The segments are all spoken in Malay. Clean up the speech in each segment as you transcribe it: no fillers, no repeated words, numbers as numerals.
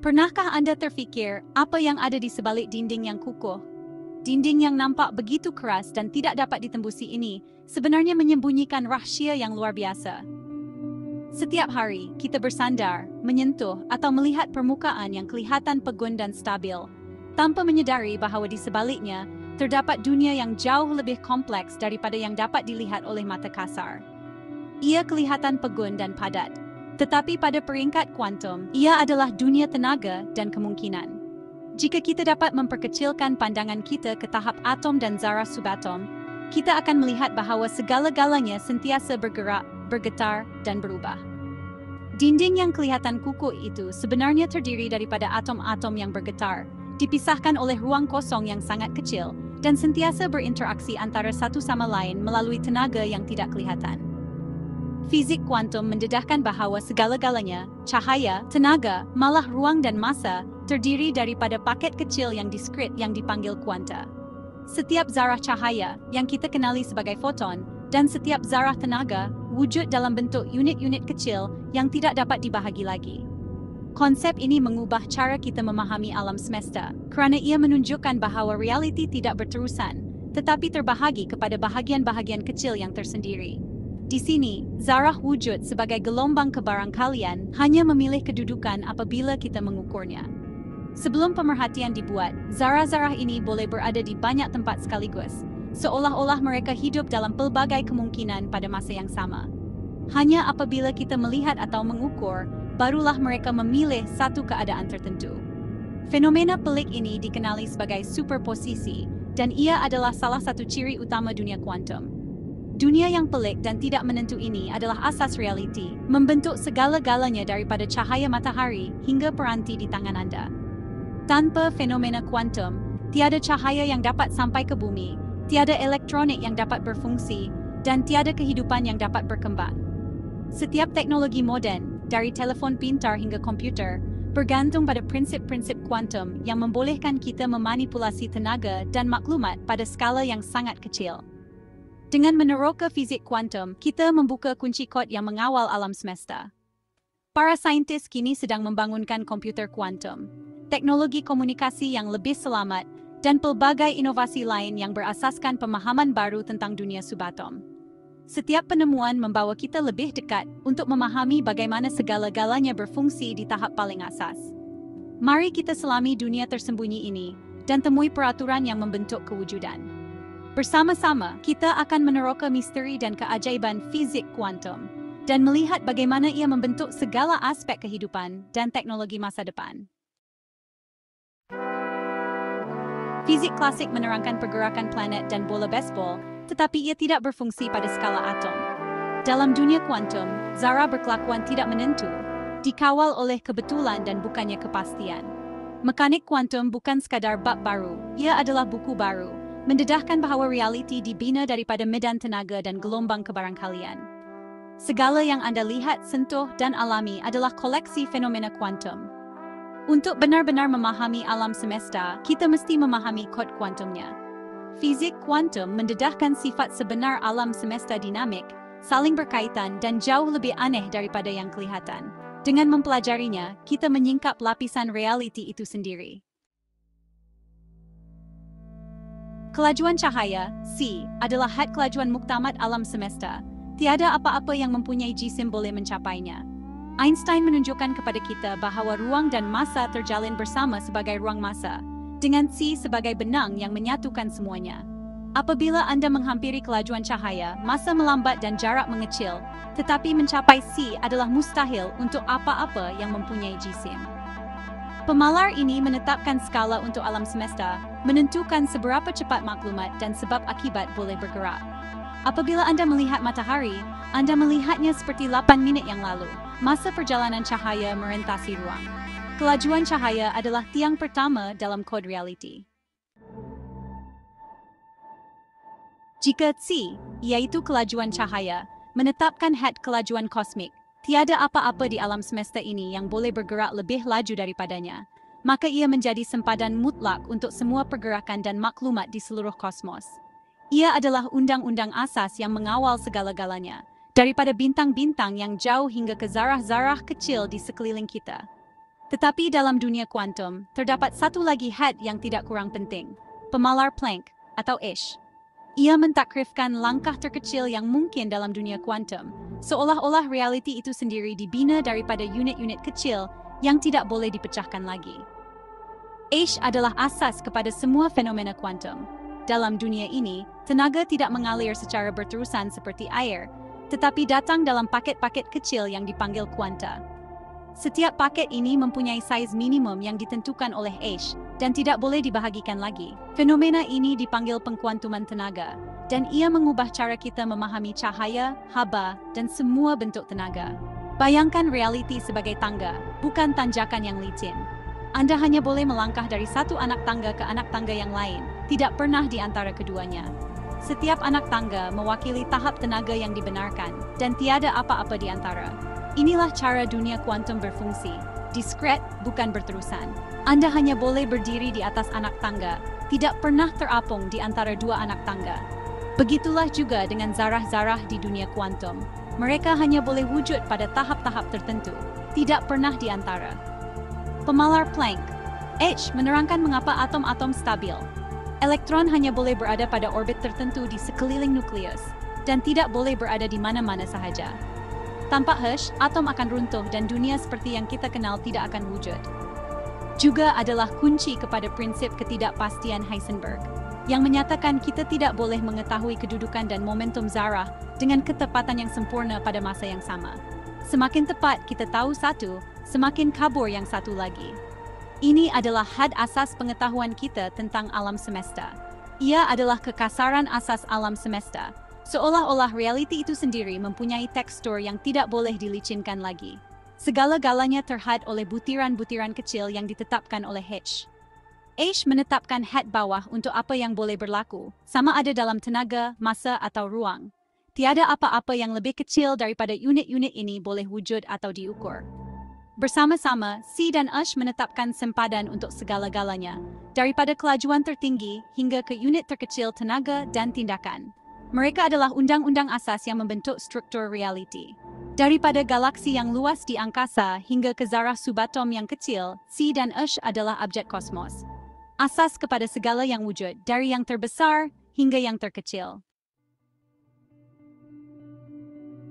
Pernahkah Anda terfikir apa yang ada di sebalik dinding yang kukuh? Dinding yang nampak begitu keras dan tidak dapat ditembusi ini sebenarnya menyembunyikan rahsia yang luar biasa. Setiap hari, kita bersandar, menyentuh, atau melihat permukaan yang kelihatan pegun dan stabil, tanpa menyadari bahwa di sebaliknya terdapat dunia yang jauh lebih kompleks daripada yang dapat dilihat oleh mata kasar. Ia kelihatan pegun dan padat, tetapi pada peringkat kuantum, ia adalah dunia tenaga dan kemungkinan. Jika kita dapat memperkecilkan pandangan kita ke tahap atom dan zarah subatom, kita akan melihat bahwa segala-galanya sentiasa bergerak, bergetar, dan berubah. Dinding yang kelihatan kukuh itu sebenarnya terdiri daripada atom-atom yang bergetar, dipisahkan oleh ruang kosong yang sangat kecil, dan sentiasa berinteraksi antara satu sama lain melalui tenaga yang tidak kelihatan. Fizik kuantum mendedahkan bahwa segala-galanya, cahaya, tenaga, malah ruang dan massa, terdiri daripada paket kecil yang diskrit yang dipanggil kuanta. Setiap zarah cahaya, yang kita kenali sebagai foton, dan setiap zarah tenaga, wujud dalam bentuk unit-unit kecil yang tidak dapat dibahagi lagi. Konsep ini mengubah cara kita memahami alam semesta, kerana ia menunjukkan bahwa realiti tidak berterusan, tetapi terbahagi kepada bahagian-bahagian kecil yang tersendiri. Di sini, zarah wujud sebagai gelombang kebarangkalian hanya memilih kedudukan apabila kita mengukurnya. Sebelum pemerhatian dibuat, zarah-zarah ini boleh berada di banyak tempat sekaligus, seolah-olah mereka hidup dalam pelbagai kemungkinan pada masa yang sama. Hanya apabila kita melihat atau mengukur, barulah mereka memilih satu keadaan tertentu. Fenomena pelik ini dikenali sebagai superposisi, dan ia adalah salah satu ciri utama dunia kuantum. Dunia yang pelik dan tidak menentu ini adalah asas realiti, membentuk segala-galanya daripada cahaya matahari hingga peranti di tangan Anda. Tanpa fenomena kuantum, tiada cahaya yang dapat sampai ke bumi, tiada elektronik yang dapat berfungsi, dan tiada kehidupan yang dapat berkembang. Setiap teknologi moden, dari telefon pintar hingga komputer, bergantung pada prinsip-prinsip kuantum yang membolehkan kita memanipulasi tenaga dan maklumat pada skala yang sangat kecil. Dengan meneroka fizik kuantum, kita membuka kunci kod yang mengawal alam semesta. Para saintis kini sedang membangunkan komputer kuantum, teknologi komunikasi yang lebih selamat, dan pelbagai inovasi lain yang berasaskan pemahaman baru tentang dunia subatom. Setiap penemuan membawa kita lebih dekat untuk memahami bagaimana segala-galanya berfungsi di tahap paling asas. Mari kita selami dunia tersembunyi ini dan temui peraturan yang membentuk kewujudan. Bersama-sama, kita akan meneroka misteri dan keajaiban fizik kuantum dan melihat bagaimana ia membentuk segala aspek kehidupan dan teknologi masa depan. Fizik klasik menerangkan pergerakan planet dan bola baseball, tetapi ia tidak berfungsi pada skala atom. Dalam dunia kuantum, zarah berkelakuan tidak menentu, dikawal oleh kebetulan dan bukannya kepastian. Mekanik kuantum bukan sekadar bab baru, ia adalah buku baru, mendedahkan bahwa realiti dibina daripada medan tenaga dan gelombang kebarangkalian. Segala yang Anda lihat, sentuh, dan alami adalah koleksi fenomena kuantum. Untuk benar-benar memahami alam semesta, kita mesti memahami kod kuantumnya. Fizik kuantum mendedahkan sifat sebenar alam semesta dinamik, saling berkaitan, dan jauh lebih aneh daripada yang kelihatan. Dengan mempelajarinya, kita menyingkap lapisan realiti itu sendiri. Kelajuan cahaya, c, adalah had kelajuan muktamad alam semesta. Tiada apa-apa yang mempunyai jisim boleh mencapainya. Einstein menunjukkan kepada kita bahwa ruang dan massa terjalin bersama sebagai ruang massa, dengan c sebagai benang yang menyatukan semuanya. Apabila Anda menghampiri kelajuan cahaya, massa melambat dan jarak mengecil, tetapi mencapai c adalah mustahil untuk apa-apa yang mempunyai jisim. Pemalar ini menetapkan skala untuk alam semesta, menentukan seberapa cepat maklumat dan sebab akibat boleh bergerak. Apabila Anda melihat matahari, Anda melihatnya seperti 8 minit yang lalu. Masa perjalanan cahaya merentasi ruang. Kelajuan cahaya adalah tiang pertama dalam kod realiti. Jika c, yaitu kelajuan cahaya, menetapkan had kelajuan kosmik, tiada apa-apa di alam semesta ini yang boleh bergerak lebih laju daripadanya, maka ia menjadi sempadan mutlak untuk semua pergerakan dan maklumat di seluruh kosmos. Ia adalah undang-undang asas yang mengawal segala-galanya, daripada bintang-bintang yang jauh hingga ke zarah-zarah kecil di sekeliling kita. Tetapi dalam dunia kuantum, terdapat satu lagi had yang tidak kurang penting, pemalar Planck atau H. Ia mentakrifkan langkah terkecil yang mungkin dalam dunia kuantum, seolah-olah realiti itu sendiri dibina daripada unit-unit kecil yang tidak boleh dipecahkan lagi. H adalah asas kepada semua fenomena kuantum. Dalam dunia ini, tenaga tidak mengalir secara berterusan seperti air, tetapi datang dalam paket-paket kecil yang dipanggil kuanta. Setiap paket ini mempunyai saiz minimum yang ditentukan oleh H dan tidak boleh dibahagikan lagi. Fenomena ini dipanggil pengkuantuman tenaga, dan ia mengubah cara kita memahami cahaya, haba, dan semua bentuk tenaga. Bayangkan realiti sebagai tangga, bukan tanjakan yang licin. Anda hanya boleh melangkah dari satu anak tangga ke anak tangga yang lain, tidak pernah di antara keduanya. Setiap anak tangga mewakili tahap tenaga yang dibenarkan, dan tiada apa-apa di antara. Inilah cara dunia kuantum berfungsi, diskret, bukan berterusan. Anda hanya boleh berdiri di atas anak tangga, tidak pernah terapung di antara dua anak tangga. Begitulah juga dengan zarah-zarah di dunia kuantum. Mereka hanya boleh wujud pada tahap-tahap tertentu, tidak pernah di antara. Pemalar Planck, H menerangkan mengapa atom-atom stabil. Elektron hanya boleh berada pada orbit tertentu di sekeliling nukleus, dan tidak boleh berada di mana-mana sahaja. Tanpa H, atom akan runtuh dan dunia seperti yang kita kenal tidak akan wujud. Juga adalah kunci kepada prinsip ketidakpastian Heisenberg, yang menyatakan kita tidak boleh mengetahui kedudukan dan momentum zarah dengan ketepatan yang sempurna pada masa yang sama. Semakin tepat kita tahu satu, semakin kabur yang satu lagi. Ini adalah had asas pengetahuan kita tentang alam semesta. Ia adalah kekasaran asas alam semesta. Seolah-olah realiti itu sendiri mempunyai tekstur yang tidak boleh dilicinkan lagi. Segala-galanya terhad oleh butiran-butiran kecil yang ditetapkan oleh H. H menetapkan had bawah untuk apa yang boleh berlaku, sama ada dalam tenaga, masa atau ruang. Tiada apa-apa yang lebih kecil daripada unit-unit ini boleh wujud atau diukur. Bersama-sama, C dan H menetapkan sempadan untuk segala-galanya, daripada kelajuan tertinggi hingga ke unit terkecil tenaga dan tindakan. Mereka adalah undang-undang asas yang membentuk struktur realiti. Daripada galaksi yang luas di angkasa hingga ke zarah subatom yang kecil, C dan H adalah objek kosmos. Asas kepada segala yang wujud, dari yang terbesar hingga yang terkecil.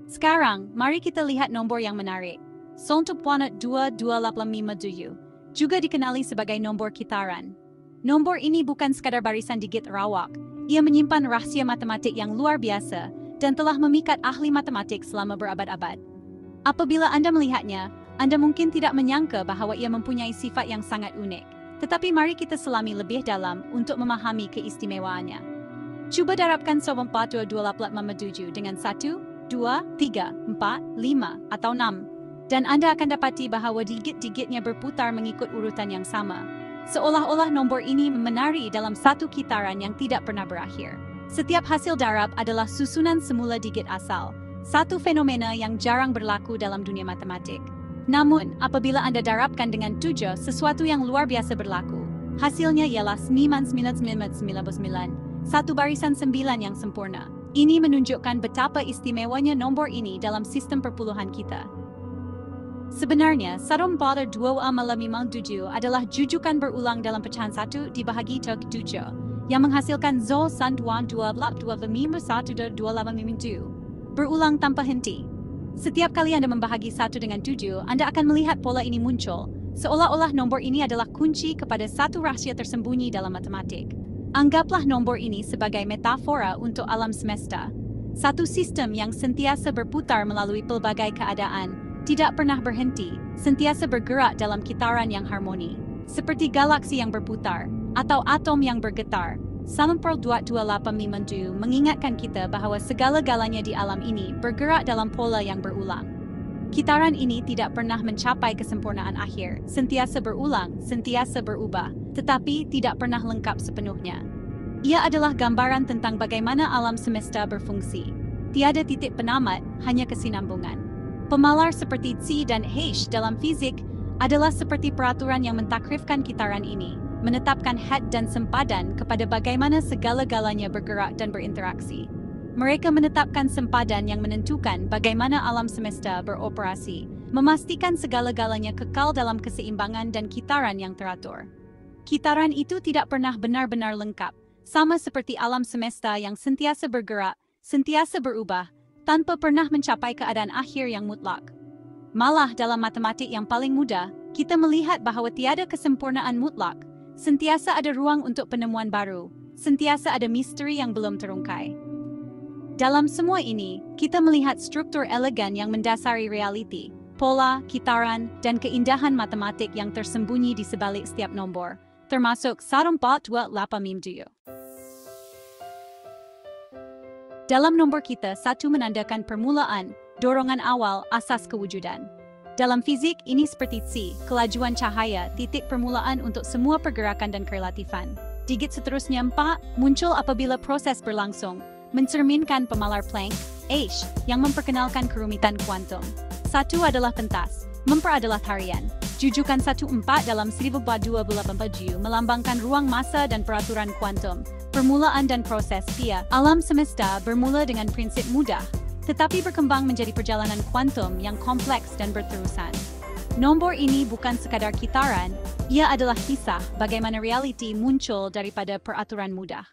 Sekarang, mari kita lihat nombor yang menarik. 1.2287, juga dikenali sebagai nombor kitaran. Nombor ini bukan sekadar barisan digit rawak. Ia menyimpan rahasia matematik yang luar biasa dan telah memikat ahli matematik selama berabad-abad. Apabila Anda melihatnya, Anda mungkin tidak menyangka bahawa ia mempunyai sifat yang sangat unik. Tetapi mari kita selami lebih dalam untuk memahami keistimewaannya. Cuba darabkan 1.2887 dengan 1, 2, 3, 4, 5, atau 6. Dan Anda akan dapati bahawa digit-digitnya berputar mengikut urutan yang sama. Seolah-olah nombor ini menari dalam satu kitaran yang tidak pernah berakhir. Setiap hasil darab adalah susunan semula digit asal, satu fenomena yang jarang berlaku dalam dunia matematik. Namun, apabila Anda darabkan dengan 7, sesuatu yang luar biasa berlaku. Hasilnya ialah 9999, satu barisan 9 yang sempurna. Ini menunjukkan betapa istimewanya nombor ini dalam sistem perpuluhan kita. Sebenarnya, 1.257 adalah jujukan berulang dalam pecahan 1 dibahagi 7, yang menghasilkan 0.122512 berulang tanpa henti. Setiap kali Anda membahagi 1 dengan 7, Anda akan melihat pola ini muncul, seolah-olah nombor ini adalah kunci kepada satu rahasia tersembunyi dalam matematik. Anggaplah nombor ini sebagai metafora untuk alam semesta, satu sistem yang sentiasa berputar melalui pelbagai keadaan, tidak pernah berhenti, sentiasa bergerak dalam kitaran yang harmoni. Seperti galaksi yang berputar, atau atom yang bergetar, 1.2857 mengingatkan kita bahawa segala-galanya di alam ini bergerak dalam pola yang berulang. Kitaran ini tidak pernah mencapai kesempurnaan akhir, sentiasa berulang, sentiasa berubah, tetapi tidak pernah lengkap sepenuhnya. Ia adalah gambaran tentang bagaimana alam semesta berfungsi. Tiada titik penamat, hanya kesinambungan. Pemalar seperti C dan H dalam fizik adalah seperti peraturan yang mentakrifkan kitaran ini, menetapkan had dan sempadan kepada bagaimana segala-galanya bergerak dan berinteraksi. Mereka menetapkan sempadan yang menentukan bagaimana alam semesta beroperasi, memastikan segala-galanya kekal dalam keseimbangan dan kitaran yang teratur. Kitaran itu tidak pernah benar-benar lengkap, sama seperti alam semesta yang sentiasa bergerak, sentiasa berubah, tanpa pernah mencapai keadaan akhir yang mutlak. Malah dalam matematik yang paling mudah, kita melihat bahwa tiada kesempurnaan mutlak, sentiasa ada ruang untuk penemuan baru, sentiasa ada misteri yang belum terungkai. Dalam semua ini, kita melihat struktur elegan yang mendasari realiti, pola, kitaran, dan keindahan matematik yang tersembunyi di sebalik setiap nombor, termasuk 1428. Dalam nombor kita, 1 menandakan permulaan, dorongan awal, asas kewujudan. Dalam fizik, ini seperti C, kelajuan cahaya, titik permulaan untuk semua pergerakan dan kerelatifan. Digit seterusnya 4, muncul apabila proses berlangsung, mencerminkan pemalar Planck, H, yang memperkenalkan kerumitan kuantum. 1 adalah pentas, memper adalah tarian. Jujukan 1-4 dalam 1287 melambangkan ruang masa dan peraturan kuantum, permulaan dan proses via alam semesta bermula dengan prinsip mudah, tetapi berkembang menjadi perjalanan kuantum yang kompleks dan berterusan. Nombor ini bukan sekadar kitaran, ia adalah kisah bagaimana realiti muncul daripada peraturan mudah.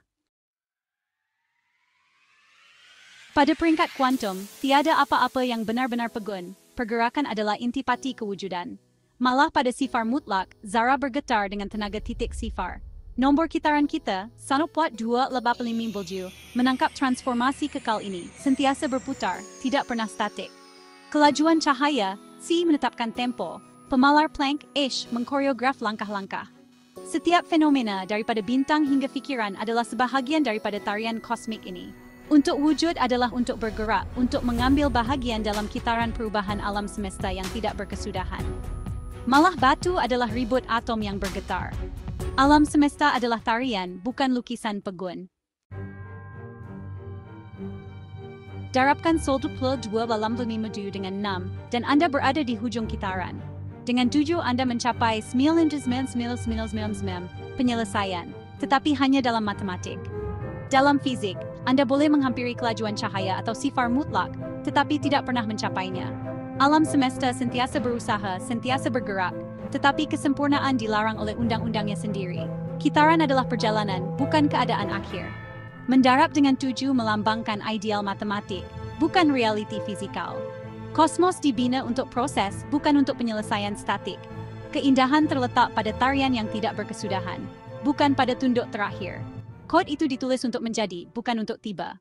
Pada peringkat kuantum, tiada apa-apa yang benar-benar pegun, pergerakan adalah intipati kewujudan. Malah pada sifar mutlak, zarah bergetar dengan tenaga titik sifar. Nombor kitaran kita, 1.285 menangkap transformasi kekal ini, sentiasa berputar, tidak pernah statik. Kelajuan cahaya, C menetapkan tempo, pemalar Planck, H mengkoreograf langkah-langkah. Setiap fenomena daripada bintang hingga fikiran adalah sebahagian daripada tarian kosmik ini. Untuk wujud adalah untuk bergerak, untuk mengambil bahagian dalam kitaran perubahan alam semesta yang tidak berkesudahan. Malah batu adalah ribut atom yang bergetar. Alam semesta adalah tarian, bukan lukisan pegun. Darabkan 1285 dengan 6, dan Anda berada di hujung kitaran. Dengan 7 Anda mencapai 99999 penyelesaian, tetapi hanya dalam matematik. Dalam fizik, Anda boleh menghampiri kelajuan cahaya atau sifar mutlak, tetapi tidak pernah mencapainya. Alam semesta sentiasa berusaha, sentiasa bergerak, tetapi kesempurnaan dilarang oleh undang-undangnya sendiri. Kitaran adalah perjalanan, bukan keadaan akhir. Mendarab dengan 7 melambangkan ideal matematik, bukan realiti fisikal. Kosmos dibina untuk proses, bukan untuk penyelesaian statik. Keindahan terletak pada tarian yang tidak berkesudahan, bukan pada tunduk terakhir. Kod itu ditulis untuk menjadi, bukan untuk tiba.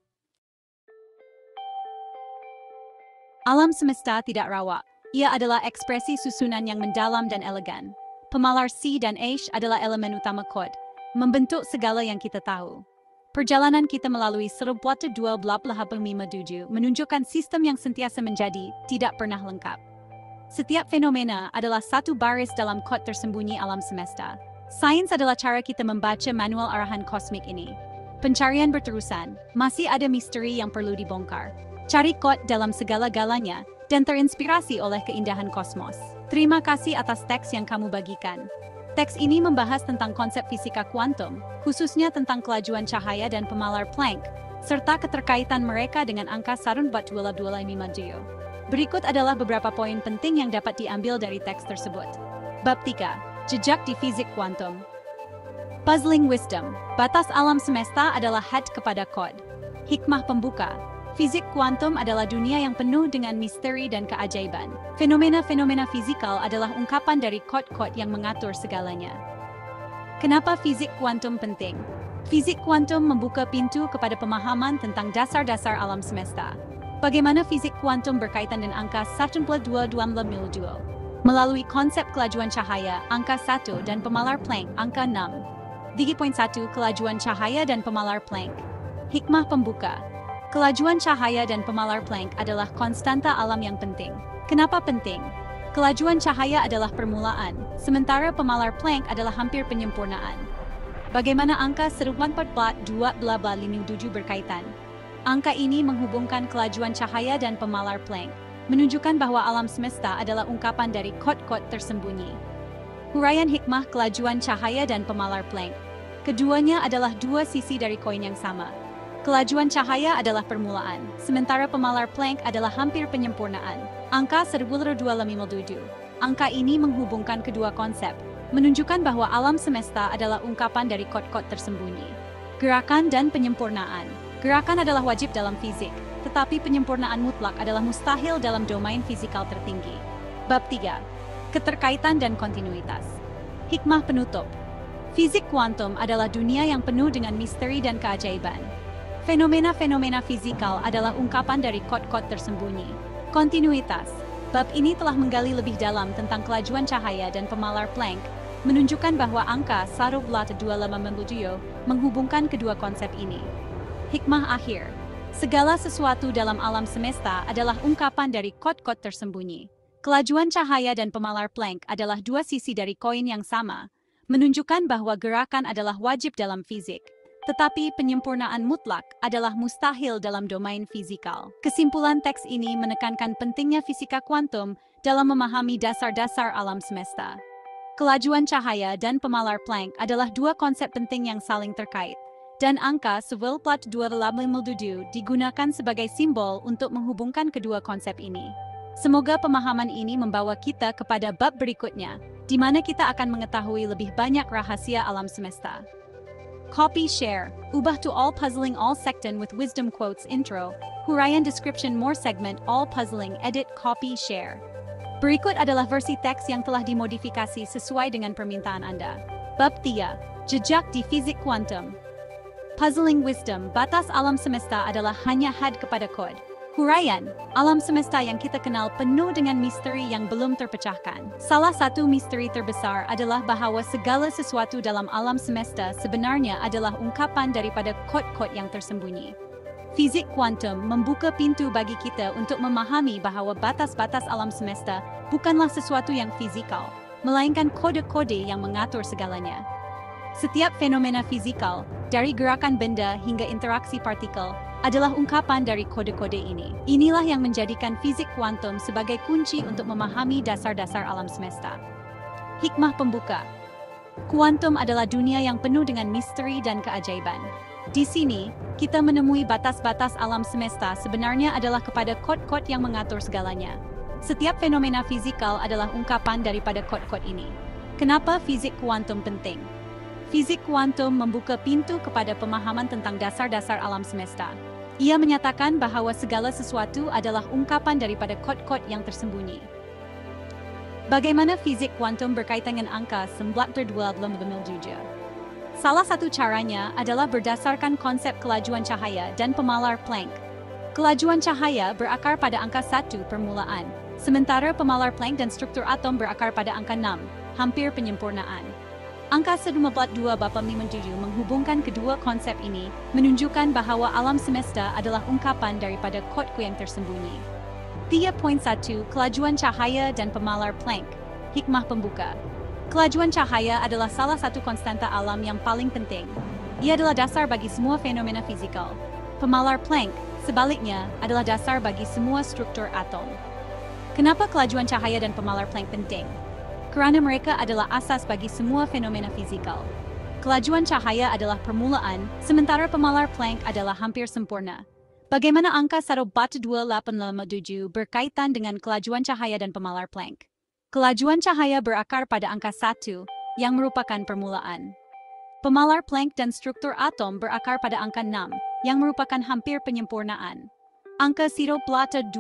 Alam semesta tidak rawak. Ia adalah ekspresi susunan yang mendalam dan elegan. Pemalar C dan H adalah elemen utama kod, membentuk segala yang kita tahu. Perjalanan kita melalui 1287 menunjukkan sistem yang sentiasa menjadi, tidak pernah lengkap. Setiap fenomena adalah satu baris dalam kod tersembunyi alam semesta. Sains adalah cara kita membaca manual arahan kosmik ini. Pencarian berterusan, masih ada misteri yang perlu dibongkar. Cari kod dalam segala-galanya, dan terinspirasi oleh keindahan kosmos. Terima kasih atas teks yang kamu bagikan. Teks ini membahas tentang konsep fisika kuantum, khususnya tentang kelajuan cahaya dan pemalar Planck, serta keterkaitan mereka dengan angka 1425. Berikut adalah beberapa poin penting yang dapat diambil dari teks tersebut. Bab 3. Jejak di Fizik Kuantum. Puzzling Wisdom. Batas alam semesta adalah had kepada kod. Hikmah pembuka. Fizik kuantum adalah dunia yang penuh dengan misteri dan keajaiban. Fenomena-fenomena fisikal adalah ungkapan dari kod-kod yang mengatur segalanya. Kenapa fizik kuantum penting? Fizik kuantum membuka pintu kepada pemahaman tentang dasar-dasar alam semesta. Bagaimana fizik kuantum berkaitan dengan angka 1225? Melalui konsep kelajuan cahaya, angka 1 dan pemalar Planck, angka 6. 3.1 Kelajuan cahaya dan pemalar Planck. Hikmah pembuka. Kelajuan cahaya dan pemalar Planck adalah konstanta alam yang penting. Kenapa penting? Kelajuan cahaya adalah permulaan, sementara pemalar Planck adalah hampir penyempurnaan. Bagaimana angka 14.257 berkaitan? Angka ini menghubungkan kelajuan cahaya dan pemalar Planck, menunjukkan bahwa alam semesta adalah ungkapan dari kod-kod tersembunyi. Huraian hikmah kelajuan cahaya dan pemalar Planck. Keduanya adalah dua sisi dari koin yang sama. Kelajuan cahaya adalah permulaan, sementara pemalar Planck adalah hampir penyempurnaan. Angka 1257. Angka ini menghubungkan kedua konsep, menunjukkan bahwa alam semesta adalah ungkapan dari kod-kod tersembunyi. Gerakan dan penyempurnaan. Gerakan adalah wajib dalam fizik, tetapi penyempurnaan mutlak adalah mustahil dalam domain fisikal tertinggi. Bab 3. Keterkaitan dan kontinuitas. Hikmah penutup. Fizik kuantum adalah dunia yang penuh dengan misteri dan keajaiban. Fenomena-fenomena fisikal adalah ungkapan dari kod-kod tersembunyi. Kontinuitas. Bab ini telah menggali lebih dalam tentang kelajuan cahaya dan pemalar Planck, menunjukkan bahwa angka 1257 menghubungkan kedua konsep ini. Hikmah akhir. Segala sesuatu dalam alam semesta adalah ungkapan dari kod-kod tersembunyi. Kelajuan cahaya dan pemalar Planck adalah dua sisi dari koin yang sama, menunjukkan bahwa gerakan adalah wajib dalam fizik. Tetapi penyempurnaan mutlak adalah mustahil dalam domain fisikal. Kesimpulan teks ini menekankan pentingnya fisika kuantum dalam memahami dasar-dasar alam semesta. Kelajuan cahaya dan pemalar Planck adalah dua konsep penting yang saling terkait, dan angka 1257 digunakan sebagai simbol untuk menghubungkan kedua konsep ini. Semoga pemahaman ini membawa kita kepada bab berikutnya, di mana kita akan mengetahui lebih banyak rahasia alam semesta. Copy share, ubah to all puzzling all secton with wisdom quotes intro, huraian description more segment all puzzling edit copy share. Berikut adalah versi teks yang telah dimodifikasi sesuai dengan permintaan Anda. Bab 3. Jejak di fizik kuantum. Puzzling wisdom, batas alam semesta adalah hanya had kepada kod. Huraian, alam semesta yang kita kenal penuh dengan misteri yang belum terpecahkan. Salah satu misteri terbesar adalah bahwa segala sesuatu dalam alam semesta sebenarnya adalah ungkapan daripada kod-kod yang tersembunyi. Fizik kuantum membuka pintu bagi kita untuk memahami bahwa batas-batas alam semesta bukanlah sesuatu yang fisikal, melainkan kode-kode yang mengatur segalanya. Setiap fenomena fisikal, dari gerakan benda hingga interaksi partikel, adalah ungkapan dari kode-kode ini. Inilah yang menjadikan fizik kuantum sebagai kunci untuk memahami dasar-dasar alam semesta. Hikmah pembuka. Kuantum adalah dunia yang penuh dengan misteri dan keajaiban. Di sini, kita menemui batas-batas alam semesta sebenarnya adalah kepada kod-kod yang mengatur segalanya. Setiap fenomena fisikal adalah ungkapan daripada kod-kod ini. Kenapa fizik kuantum penting? Fizik kuantum membuka pintu kepada pemahaman tentang dasar-dasar alam semesta. Ia menyatakan bahwa segala sesuatu adalah ungkapan daripada kod-kod yang tersembunyi. Bagaimana fizik kuantum berkaitan dengan angka 1257? Salah satu caranya adalah berdasarkan konsep kelajuan cahaya dan pemalar Planck. Kelajuan cahaya berakar pada angka 1 permulaan, sementara pemalar Planck dan struktur atom berakar pada angka 6, hampir penyempurnaan. Angka 1257 menghubungkan kedua konsep ini, menunjukkan bahwa alam semesta adalah ungkapan daripada kod-kod yang tersembunyi. 3.1 Kelajuan cahaya dan pemalar Planck. Hikmah pembuka. Kelajuan cahaya adalah salah satu konstanta alam yang paling penting. Ia adalah dasar bagi semua fenomena fisikal. Pemalar Planck, sebaliknya, adalah dasar bagi semua struktur atom. Kenapa kelajuan cahaya dan pemalar Planck penting? Kerana mereka adalah asas bagi semua fenomena fisikal. Kelajuan cahaya adalah permulaan, sementara pemalar Planck adalah hampir sempurna. Bagaimana angka 1257 berkaitan dengan kelajuan cahaya dan pemalar Planck? Kelajuan cahaya berakar pada angka 1, yang merupakan permulaan. Pemalar Planck dan struktur atom berakar pada angka 6, yang merupakan hampir penyempurnaan. Angka 1257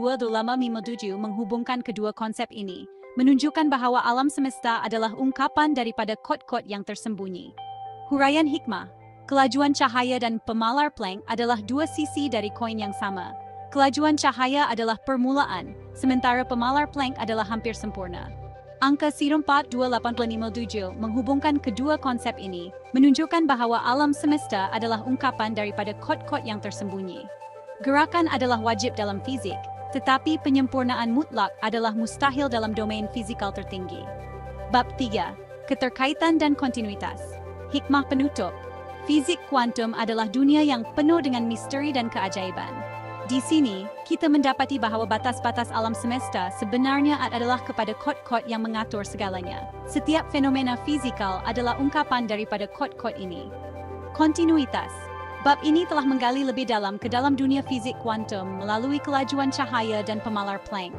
menghubungkan kedua konsep ini, menunjukkan bahwa alam semesta adalah ungkapan daripada kod-kod yang tersembunyi. Huraian hikmah. Kelajuan cahaya dan pemalar Planck adalah dua sisi dari koin yang sama. Kelajuan cahaya adalah permulaan, sementara pemalar Planck adalah hampir sempurna. Angka 1257 menghubungkan kedua konsep ini, menunjukkan bahwa alam semesta adalah ungkapan daripada kod-kod yang tersembunyi. Gerakan adalah wajib dalam fizik, tetapi penyempurnaan mutlak adalah mustahil dalam domain fisikal tertinggi. Bab 3. Keterkaitan dan kontinuitas. Hikmah penutup. Fizik kuantum adalah dunia yang penuh dengan misteri dan keajaiban. Di sini, kita mendapati bahwa batas-batas alam semesta sebenarnya adalah kepada kod-kod yang mengatur segalanya. Setiap fenomena fisikal adalah ungkapan daripada kod-kod ini. Kontinuitas. Bab ini telah menggali lebih dalam ke dalam dunia fizik kuantum melalui kelajuan cahaya dan pemalar Planck.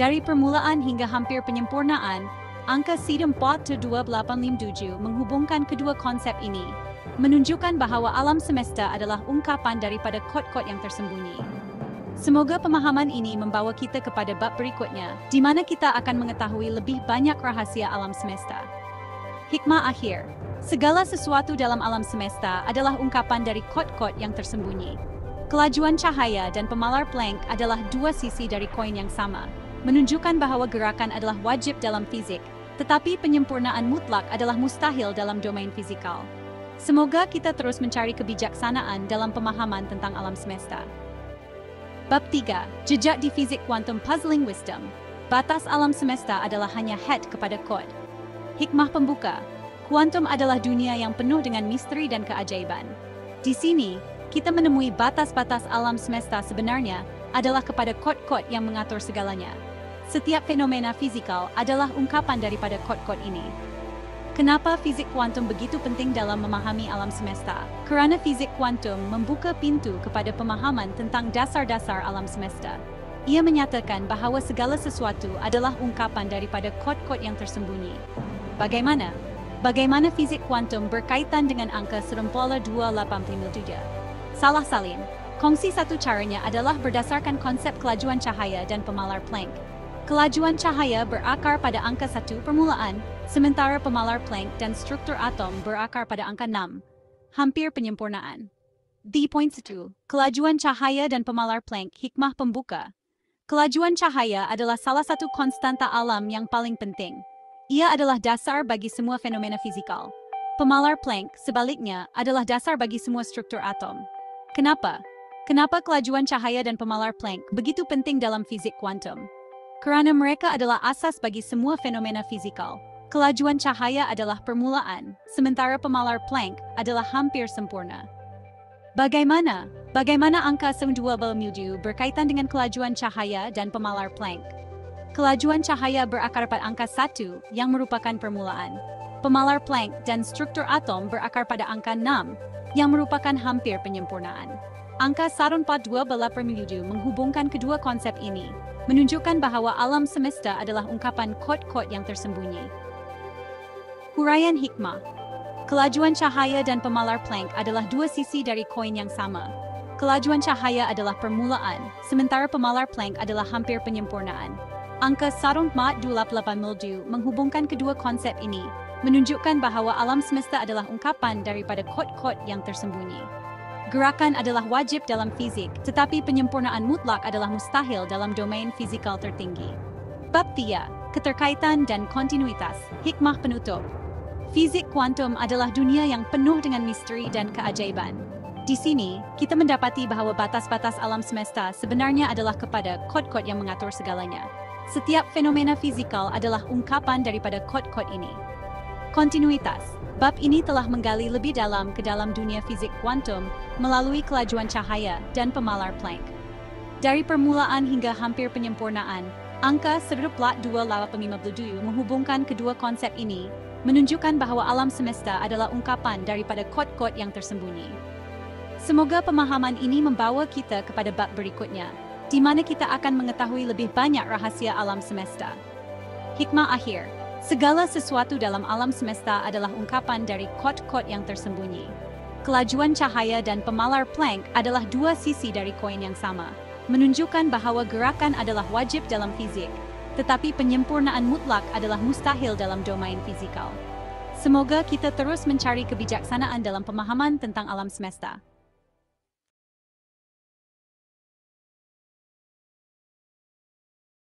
Dari permulaan hingga hampir penyempurnaan, angka 4,2857 menghubungkan kedua konsep ini, menunjukkan bahwa alam semesta adalah ungkapan daripada kod-kod yang tersembunyi. Semoga pemahaman ini membawa kita kepada bab berikutnya, di mana kita akan mengetahui lebih banyak rahasia alam semesta. Hikmah akhir. Segala sesuatu dalam alam semesta adalah ungkapan dari kod-kod yang tersembunyi. Kelajuan cahaya dan pemalar Planck adalah dua sisi dari koin yang sama, menunjukkan bahwa gerakan adalah wajib dalam fizik, tetapi penyempurnaan mutlak adalah mustahil dalam domain fisikal. Semoga kita terus mencari kebijaksanaan dalam pemahaman tentang alam semesta. Bab 3. Jejak di fizik kuantum puzzling wisdom. Batas alam semesta adalah hanya head kepada kod. Hikmah pembuka. Kuantum adalah dunia yang penuh dengan misteri dan keajaiban. Di sini, kita menemui batas-batas alam semesta sebenarnya adalah kepada kod-kod yang mengatur segalanya. Setiap fenomena fisikal adalah ungkapan daripada kod-kod ini. Kenapa fizik kuantum begitu penting dalam memahami alam semesta? Kerana fizik kuantum membuka pintu kepada pemahaman tentang dasar-dasar alam semesta. Ia menyatakan bahawa segala sesuatu adalah ungkapan daripada kod-kod yang tersembunyi. Bagaimana? Bagaimana fizik kuantum berkaitan dengan angka 2,857? Salah salin. Kongsi satu caranya adalah berdasarkan konsep kelajuan cahaya dan pemalar Planck. Kelajuan cahaya berakar pada angka 1 permulaan, sementara pemalar Planck dan struktur atom berakar pada angka 6, hampir penyempurnaan. Di poin 1, kelajuan cahaya dan pemalar Planck. Hikmah pembuka. Kelajuan cahaya adalah salah satu konstanta alam yang paling penting. Ia adalah dasar bagi semua fenomena fisikal. Pemalar Planck, sebaliknya, adalah dasar bagi semua struktur atom. Kenapa? Kenapa kelajuan cahaya dan pemalar Planck begitu penting dalam fizik kuantum? Kerana mereka adalah asas bagi semua fenomena fisikal. Kelajuan cahaya adalah permulaan, sementara pemalar Planck adalah hampir sempurna. Bagaimana? Bagaimana angka 2,7 berkaitan dengan kelajuan cahaya dan pemalar Planck? Kelajuan cahaya berakar pada angka 1 yang merupakan permulaan. Pemalar Planck dan struktur atom berakar pada angka 6 yang merupakan hampir penyempurnaan. Angka 4,28 menghubungkan kedua konsep ini, menunjukkan bahawa alam semesta adalah ungkapan kod-kod yang tersembunyi. Huraian hikmah. Kelajuan cahaya dan pemalar Planck adalah dua sisi dari koin yang sama. Kelajuan cahaya adalah permulaan, sementara pemalar Planck adalah hampir penyempurnaan. Angka 4,28 menghubungkan kedua konsep ini, menunjukkan bahawa alam semesta adalah ungkapan daripada kod-kod yang tersembunyi. Gerakan adalah wajib dalam fizik, tetapi penyempurnaan mutlak adalah mustahil dalam domain fisikal tertinggi. Bab 3. Keterkaitan dan kontinuitas. Hikmah penutup. Fizik kuantum adalah dunia yang penuh dengan misteri dan keajaiban. Di sini, kita mendapati bahawa batas-batas alam semesta sebenarnya adalah kepada kod-kod yang mengatur segalanya. Setiap fenomena fisikal adalah ungkapan daripada kod-kod ini. Kontinuitas. Bab ini telah menggali lebih dalam ke dalam dunia fizik kuantum melalui kelajuan cahaya dan pemalar Planck. Dari permulaan hingga hampir penyempurnaan, angka 1,2857 menghubungkan kedua konsep ini, menunjukkan bahawa alam semesta adalah ungkapan daripada kod-kod yang tersembunyi. Semoga pemahaman ini membawa kita kepada bab berikutnya, di mana kita akan mengetahui lebih banyak rahasia alam semesta. Hikmah akhir. Segala sesuatu dalam alam semesta adalah ungkapan dari kod-kod yang tersembunyi. Kelajuan cahaya dan pemalar Planck adalah dua sisi dari koin yang sama, menunjukkan bahawa gerakan adalah wajib dalam fizik, tetapi penyempurnaan mutlak adalah mustahil dalam domain fisikal. Semoga kita terus mencari kebijaksanaan dalam pemahaman tentang alam semesta.